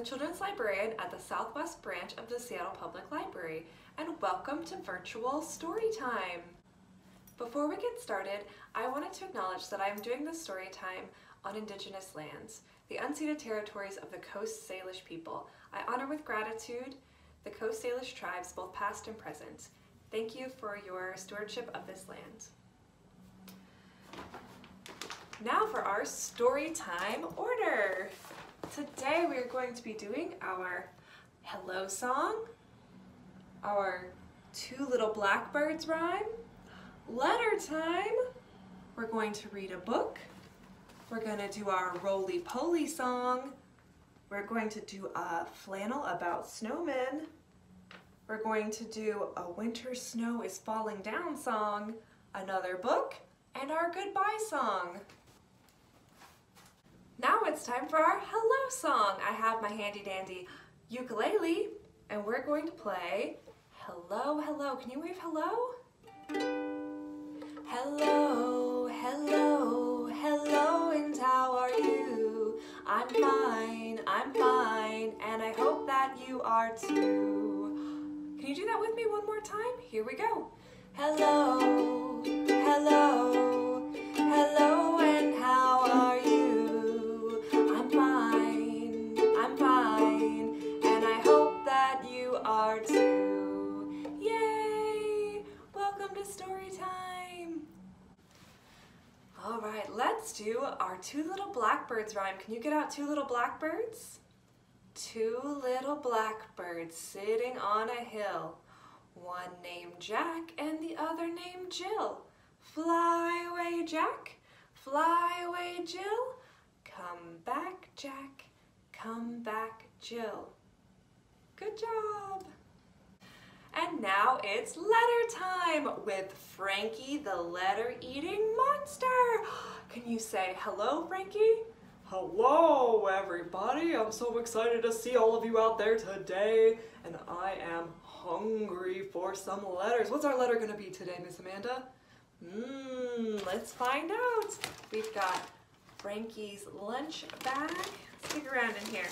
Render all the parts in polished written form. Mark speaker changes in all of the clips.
Speaker 1: the Children's Librarian at the Southwest Branch of the Seattle Public Library, and welcome to Virtual Storytime. Before we get started, I wanted to acknowledge that I am doing this story time on Indigenous lands, the unceded territories of the Coast Salish people. I honor with gratitude the Coast Salish tribes, both past and present. Thank you for your stewardship of this land. Now for our story time order. Today we are going to be doing our hello song, our Two Little Blackbirds rhyme, letter time, we're going to read a book, we're going to do our roly-poly song, we're going to do a flannel about snowmen, we're going to do a winter snow is falling down song, another book, and our goodbye song. Now it's time for our hello song. I have my handy dandy ukulele and we're going to play hello, hello. Can you wave hello? Hello, hello, hello, and how are you? I'm fine, and I hope that you are too. Can you do that with me one more time? Here we go. Hello, hello, hello, and how are you? I'm fine, and I hope that you are too. Yay! Welcome to story time. All right, let's do our Two Little Blackbirds rhyme. Can you get out two little blackbirds? Two little blackbirds sitting on a hill. One named Jack and the other named Jill. Fly away, Jack. Fly away, Jill. Come back, Jack. Come back, Jill. Good job. And now it's letter time with Frankie the letter-eating monster. Can you say hello, Frankie?
Speaker 2: Hello, everybody. I'm so excited to see all of you out there today, and I am hungry for some letters. What's our letter going to be today, Miss Amanda?
Speaker 1: Let's find out. We've got Frankie's lunch bag. Stick around in here.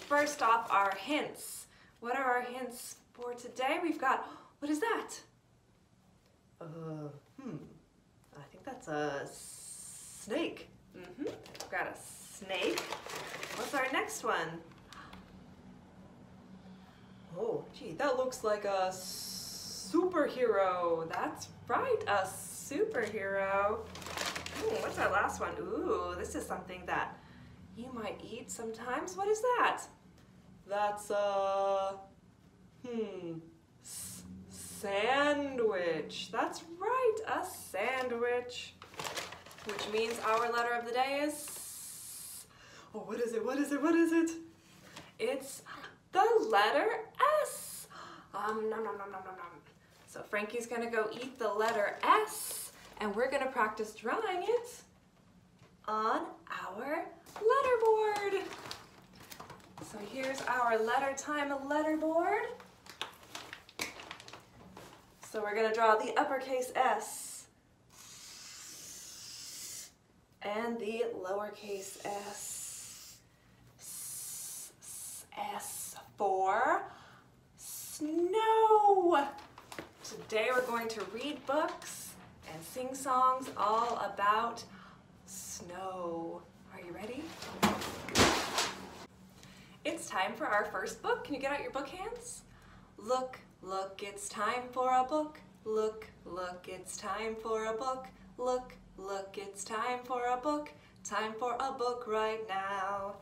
Speaker 1: First off, our hints. What are our hints for today? We've got, what is that?
Speaker 2: I think that's a snake.
Speaker 1: We've got a snake. What's our next one?
Speaker 2: Oh, gee, that looks like a superhero.
Speaker 1: That's right, a superhero. Ooh, what's our last one? Ooh, this is something that you might eat sometimes. What is that?
Speaker 2: That's a, sandwich.
Speaker 1: That's right, a sandwich. Which means our letter of the day is...
Speaker 2: Oh, what is it? What is it? What is it?
Speaker 1: It's the letter S. Nom, nom, nom, nom, nom, nom. So Frankie's gonna go eat the letter S, and we're gonna practice drawing it on our letter board. So here's our letter time letter board. So we're gonna draw the uppercase S and the lowercase s. S for snow. Today we're going to read books and sing songs all about snow. Are you ready? It's time for our first book. Can you get out your book hands? Look, look, it's time for a book. Look, look, it's time for a book. Look, look, it's time for a book. Time for a book right now.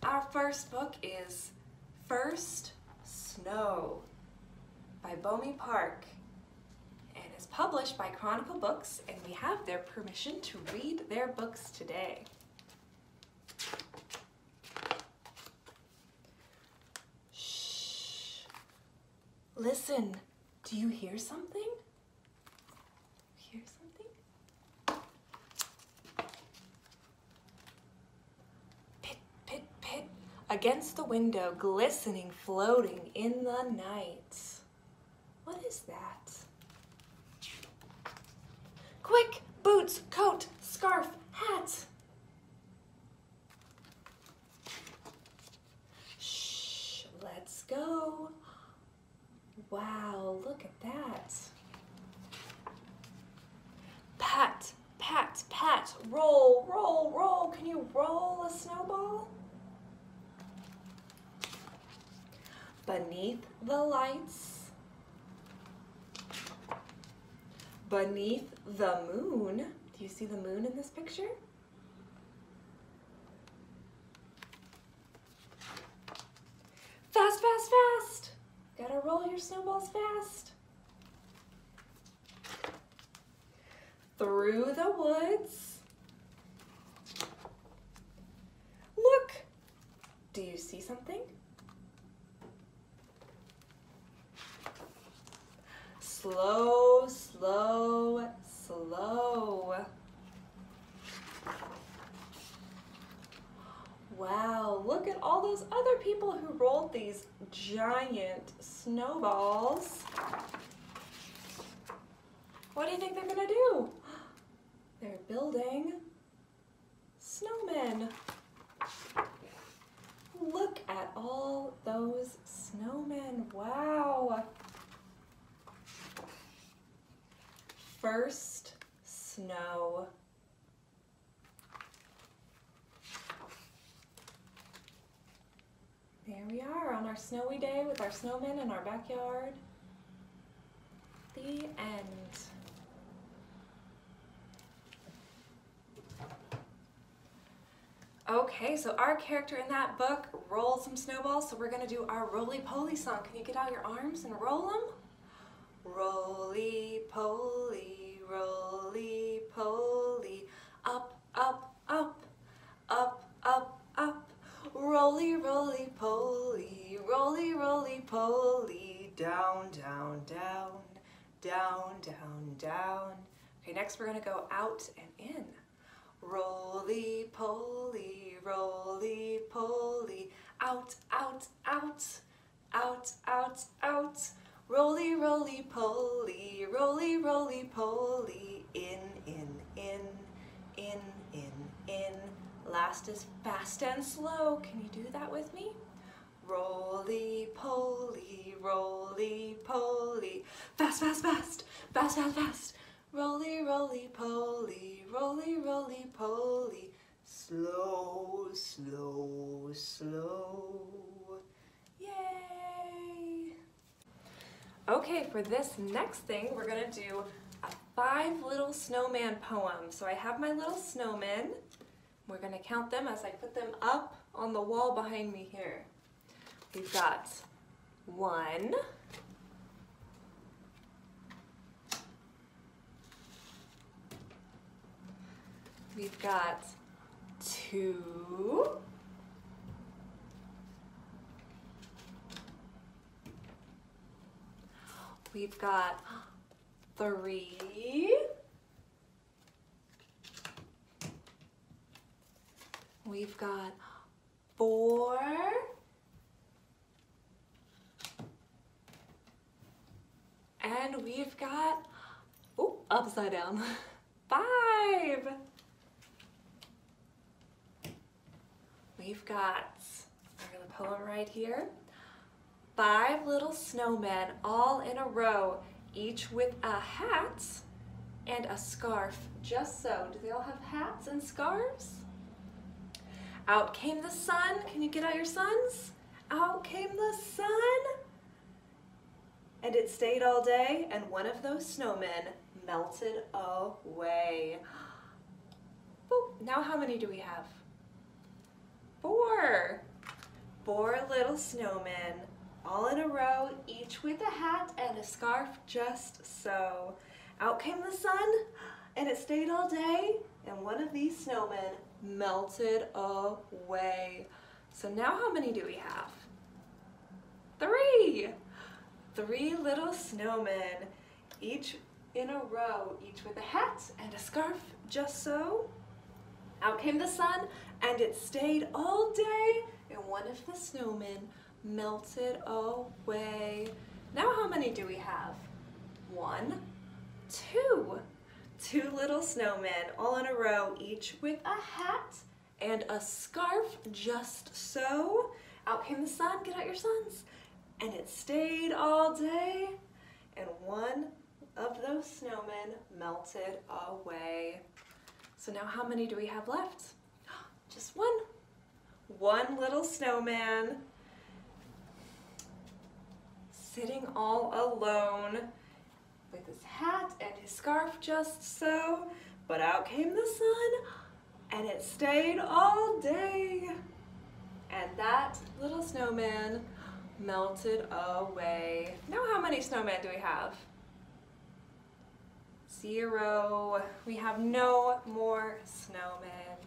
Speaker 1: Our first book is First Snow by Bomi Park and is published by Chronicle Books, and we have their permission to read their books today. Shh. Listen, do you hear something? Hear something? Pit, pit, pit, against the window, glistening, floating in the night. What is that? Quick, boots, coat, scarf, hat. Shh. go. Wow, look at that. Pat, pat, pat, roll, roll, roll. Can you roll a snowball? Beneath the lights, beneath the moon. Do you see the moon in this picture? Fast, fast, fast. Gotta roll your snowballs fast. Through the woods. Look, do you see something? Slow, slow, slow. Wow, look at all those other people who rolled these giant snowballs. What do you think they're gonna do? They're building snowmen. Look at all those snowmen, wow. First snow. There we are on our snowy day with our snowmen in our backyard. The end. Okay, so our character in that book rolled some snowballs, so we're gonna do our roly-poly song. Can you get out your arms and roll them? Roly-poly, roly-poly, up, up, up, up, up, up. Roly, roly-poly, roly, roly-poly, down, down, down, down, down, down. Okay, next we're gonna go out and in. Roly-poly, roly-poly, out, out, out, out, out, out. Roly, roly-poly, roly, roly-poly, in, in, in, in, in, in. Last is fast and slow. Can you do that with me? Roly-poly, roly-poly, fast, fast, fast, fast, fast, fast. Roly, roly-poly, roly, roly-poly, slow, slow, slow. Yay! Okay, for this next thing, we're gonna do a 5 little snowman poem. So I have my little snowmen. We're gonna count them as I put them up on the wall behind me here. We've got 1, 2, we've got 3, we've got 4, and we've got, oh, upside down, 5. We've got our little poem right here. 5 little snowmen all in a row, each with a hat and a scarf, just so. Do they all have hats and scarves? Out came the sun. Can you get out your suns? Out came the sun. And it stayed all day, and one of those snowmen melted away. Oh, now how many do we have? 4. 4 little snowmen, all in a row, each with a hat and a scarf, just so. Out came the sun, and it stayed all day, and one of these snowmen melted away. So now how many do we have? 3. 3 little snowmen, each in a row, each with a hat and a scarf, just so. Out came the sun, and it stayed all day, and one of the snowmen melted away. Now how many do we have? 1, 2. 2 little snowmen, all in a row, each with a hat and a scarf, just so. Out came the sun. Get out your suns. and it stayed all day, and one of those snowmen melted away. So now how many do we have left? Just one. One little snowman sitting all alone with his hat and his scarf just so, but out came the sun and it stayed all day. And that little snowman melted away. Now how many snowmen do we have? 0. We have no more snowmen.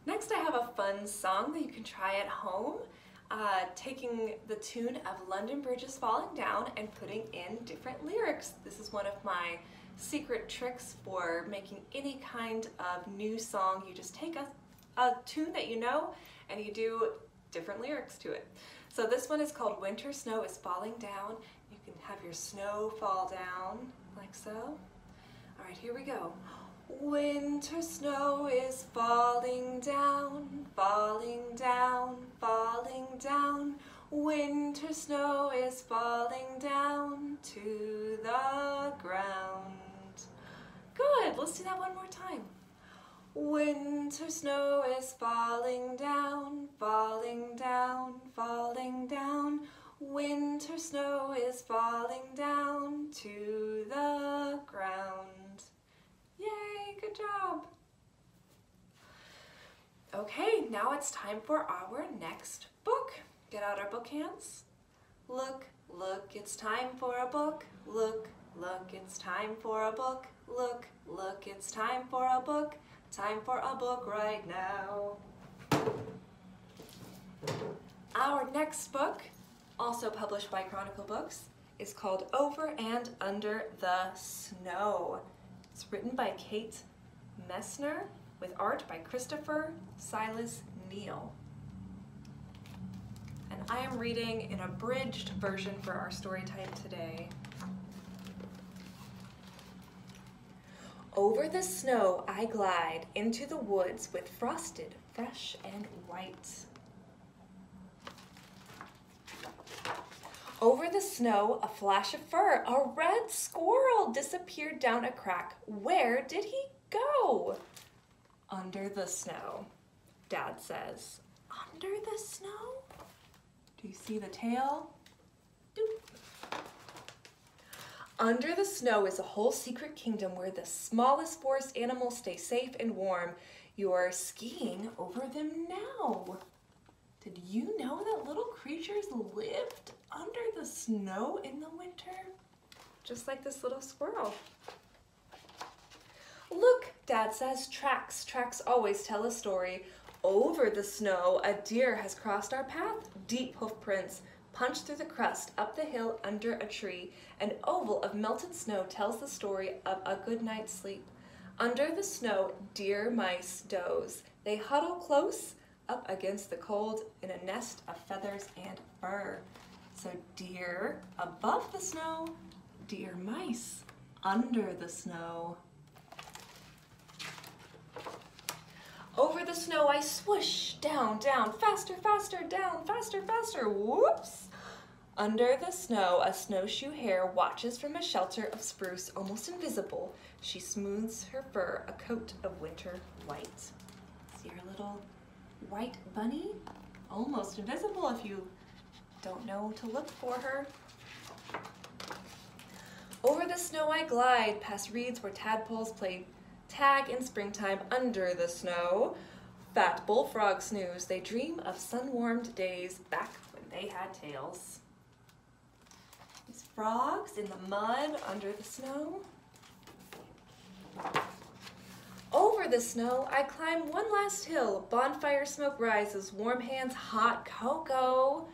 Speaker 1: Next I have a fun song that you can try at home, taking the tune of London Bridge is Falling Down and putting in different lyrics. This is one of my secret tricks for making any kind of new song. You just take a tune that you know and you do different lyrics to it. So this one is called Winter Snow is Falling Down. You can have your snow fall down like so. All right, here we go. Winter snow is falling down, falling down, falling down. Winter snow is falling down to the ground. Good, let's do that one more time. Winter snow is falling down, falling down, falling down. Winter snow is falling down to the ground. Yay, good job. Okay, now it's time for our next book. Get out our book hands. Look, look, it's time for a book. Look, look, it's time for a book. Look, look, it's time for a book. Time for a book right now. Our next book, also published by Chronicle Books, is called Over and Under the Snow. It's written by Kate Messner with art by Christopher Silas Neal. And I am reading an abridged version for our story time today. Over the snow I glide into the woods with frosted, fresh and white. Over the snow, a flash of fur, a red squirrel disappeared down a crack. Where did he go? Under the snow, Dad says. Under the snow? Do you see the tail? Doop. Under the snow is a whole secret kingdom where the smallest forest animals stay safe and warm. You're skiing over them now. Did you know that little creatures lived under the snow in the winter? Just like this little squirrel. Look, Dad says, tracks. Tracks always tell a story. Over the snow, a deer has crossed our path. Deep hoof prints punch through the crust, up the hill, under a tree. An oval of melted snow tells the story of a good night's sleep. Under the snow, deer mice doze. They huddle close up against the cold in a nest of feathers and fur. So deer above the snow, deer mice under the snow. Over the snow I swoosh, down, down, faster, faster, down, faster, faster, whoops. Under the snow, a snowshoe hare watches from a shelter of spruce, almost invisible. She smooths her fur, a coat of winter white. See her little white bunny? Almost invisible if you don't know to look for her. Over the snow I glide, past reeds where tadpoles play tag in springtime. Under the snow, fat bullfrogs snooze. They dream of sun-warmed days back when they had tails. These frogs in the mud under the snow. Over the snow, I climb one last hill. Bonfire smoke rises, warm hands, hot cocoa.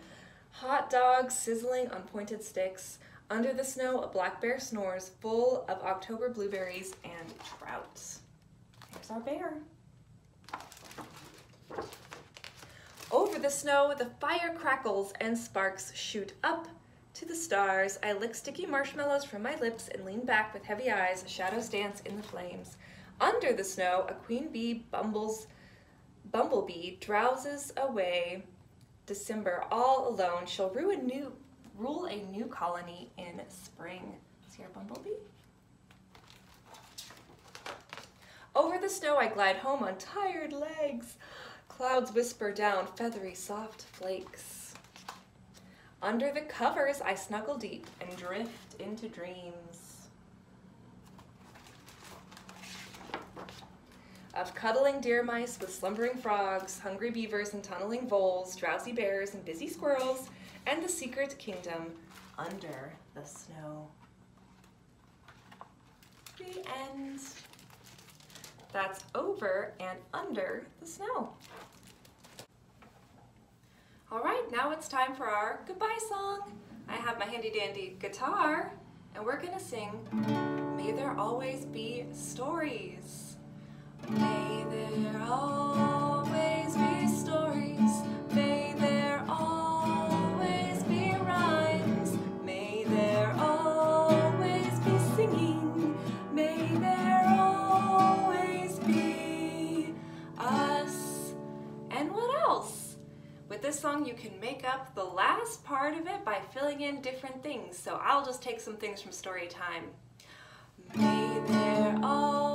Speaker 1: Hot dogs sizzling on pointed sticks. Under the snow, a black bear snores, full of October blueberries and trout. Here's our bear. Over the snow, the fire crackles and sparks shoot up to the stars. I lick sticky marshmallows from my lips and lean back with heavy eyes. Shadows dance in the flames. Under the snow, a queen bee bumblebee drowses away, December all alone. She'll rule a new colony in spring. See our bumblebee? Over the snow I glide home on tired legs. Clouds whisper down feathery soft flakes. Under the covers I snuggle deep and drift into dreams of cuddling deer mice with slumbering frogs, hungry beavers and tunneling voles, drowsy bears and busy squirrels, and the secret kingdom under the snow. The end. That's over and under the snow. All right, now it's time for our goodbye song. I have my handy dandy guitar, and we're gonna sing May There Always Be Stories. May there always be stories. May there always be rhymes. May there always be singing. May there always be us. And what else? With this song, you can make up the last part of it by filling in different things. So I'll just take some things from story time. May there always